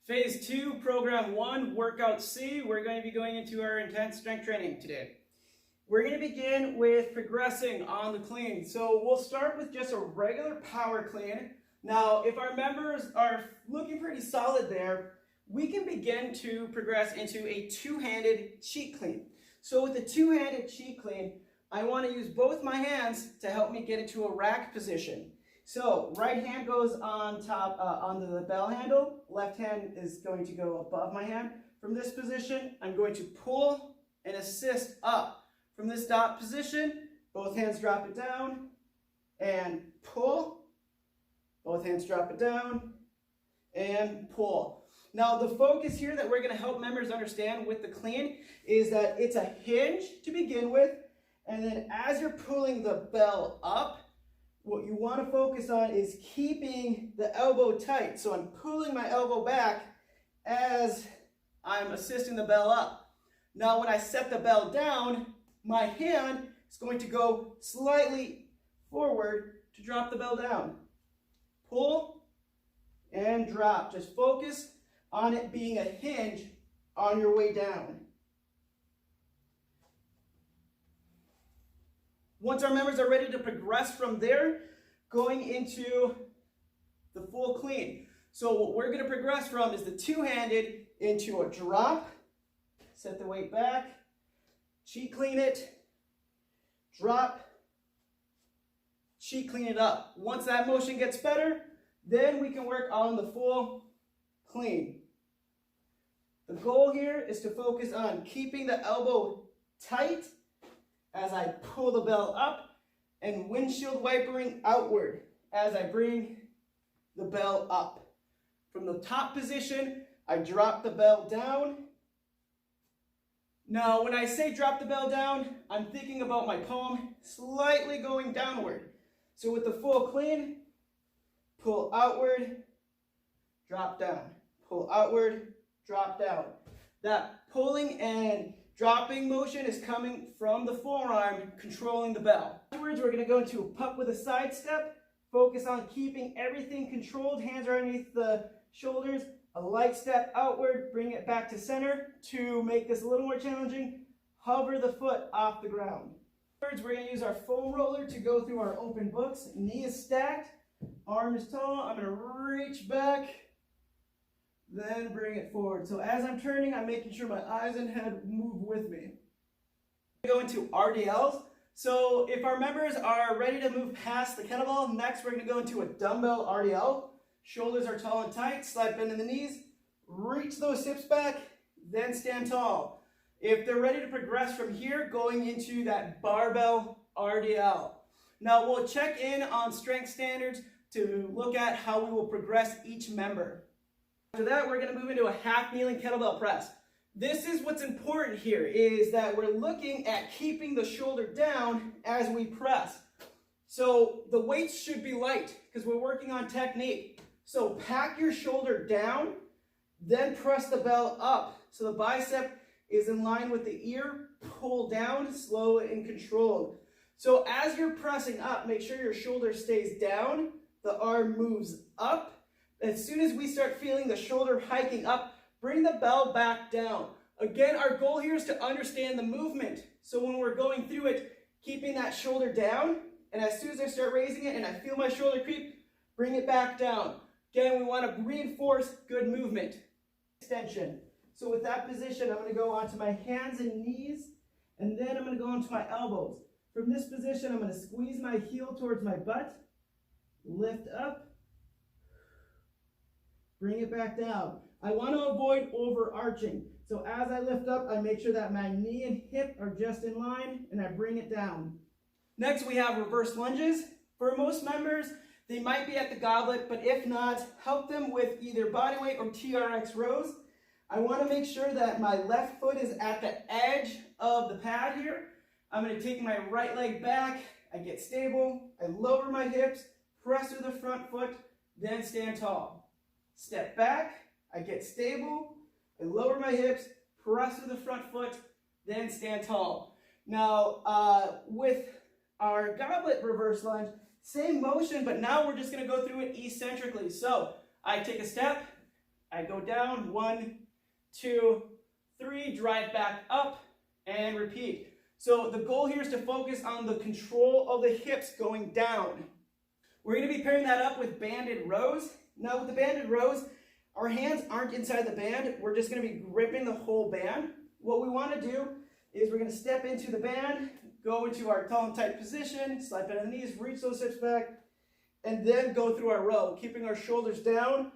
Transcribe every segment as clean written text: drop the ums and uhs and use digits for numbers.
Phase 2, Program 1, Workout C. We're going to be going into our intense strength training today. We're going to begin with progressing on the clean. So we'll start with just a regular power clean. Now, if our members are looking pretty solid there, we can begin to progress into a two-handed cheat clean. So with the two-handed cheat clean, I want to use both my hands to help me get into a rack position. So right hand goes on top, onto the bell handle. Left hand is going to go above my hand. From this position, I'm going to pull and assist up. From this dot position, both hands drop it down and pull. Both hands drop it down and pull. Now the focus here that we're going to help members understand with the clean is that it's a hinge to begin with, and then as you're pulling the bell up, what you want to focus on is keeping the elbow tight. So I'm pulling my elbow back as I'm assisting the bell up. Now when I set the bell down, my hand is going to go slightly forward to drop the bell down. Pull and drop. Just focus on it being a hinge on your way down. Once our members are ready to progress from there, going into the full clean. So what we're going to progress from is the two-handed into a drop. Set the weight back. Cheat clean it. Drop. Cheat clean it up. Once that motion gets better, then we can work on the full clean. The goal here is to focus on keeping the elbow tight as I pull the bell up and windshield wipering outward as I bring the bell up. From the top position, I drop the bell down. Now, when I say drop the bell down, I'm thinking about my palm slightly going downward. So with the full clean, pull outward, drop down. Pull outward, drop down. That pulling and dropping motion is coming from the forearm, controlling the bell. Afterwards, we're going to go into a puck with a side step. Focus on keeping everything controlled. Hands are underneath the shoulders. A light step outward. Bring it back to center. To make this a little more challenging, hover the foot off the ground. Afterwards, we're going to use our foam roller to go through our open books. Knee is stacked. Arm is tall. I'm going to reach back. Then bring it forward. So as I'm turning, I'm making sure my eyes and head move with me. We go into RDLs. So if our members are ready to move past the kettlebell, next we're going to go into a dumbbell RDL. Shoulders are tall and tight, slight bend in the knees, reach those hips back, then stand tall. If they're ready to progress from here, going into that barbell RDL. Now we'll check in on strength standards to look at how we will progress each member. After that, we're going to move into a half kneeling kettlebell press. This is what's important here, is that we're looking at keeping the shoulder down as we press. So the weights should be light because we're working on technique. So pack your shoulder down, then press the bell up. So the bicep is in line with the ear, pull down, slow and controlled. So as you're pressing up, make sure your shoulder stays down, the arm moves up. As soon as we start feeling the shoulder hiking up, bring the bell back down. Again, our goal here is to understand the movement. So when we're going through it, keeping that shoulder down, and as soon as I start raising it and I feel my shoulder creep, bring it back down. Again, we want to reinforce good movement. Extension. So with that position, I'm going to go onto my hands and knees, and then I'm going to go onto my elbows. From this position, I'm going to squeeze my heel towards my butt, lift up, bring it back down. I want to avoid overarching. So as I lift up, I make sure that my knee and hip are just in line, and I bring it down. Next, we have reverse lunges. For most members, they might be at the goblet, but if not, help them with either bodyweight or TRX rows. I want to make sure that my left foot is at the edge of the pad here. I'm going to take my right leg back. I get stable. I lower my hips, press through the front foot, then stand tall. Step back, I get stable, I lower my hips, press through the front foot, then stand tall. Now, with our goblet reverse lunge, same motion, but now we're just going to go through it eccentrically. So I take a step, I go down, 1, 2, 3, drive back up, and repeat. So the goal here is to focus on the control of the hips going down. We're going to be pairing that up with banded rows. Now with the banded rows, our hands aren't inside the band. We're just going to be gripping the whole band. What we want to do is we're going to step into the band, go into our tall and tight position, slide down the knees, reach those hips back, and then go through our row, keeping our shoulders down,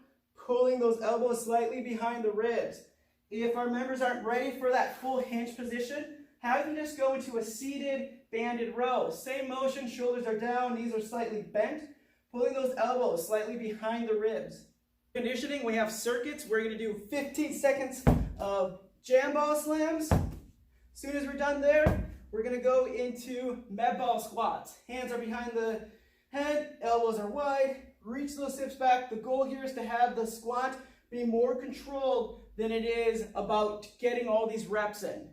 pulling those elbows slightly behind the ribs. If our members aren't ready for that full hinge position, have them just go into a seated banded row. Same motion, shoulders are down, knees are slightly bent, pulling those elbows slightly behind the ribs. Conditioning, we have circuits. We're going to do 15 seconds of jam ball slams. As soon as we're done there, we're going to go into med ball squats. Hands are behind the head, elbows are wide, reach those hips back. The goal here is to have the squat be more controlled than it is about getting all these reps in.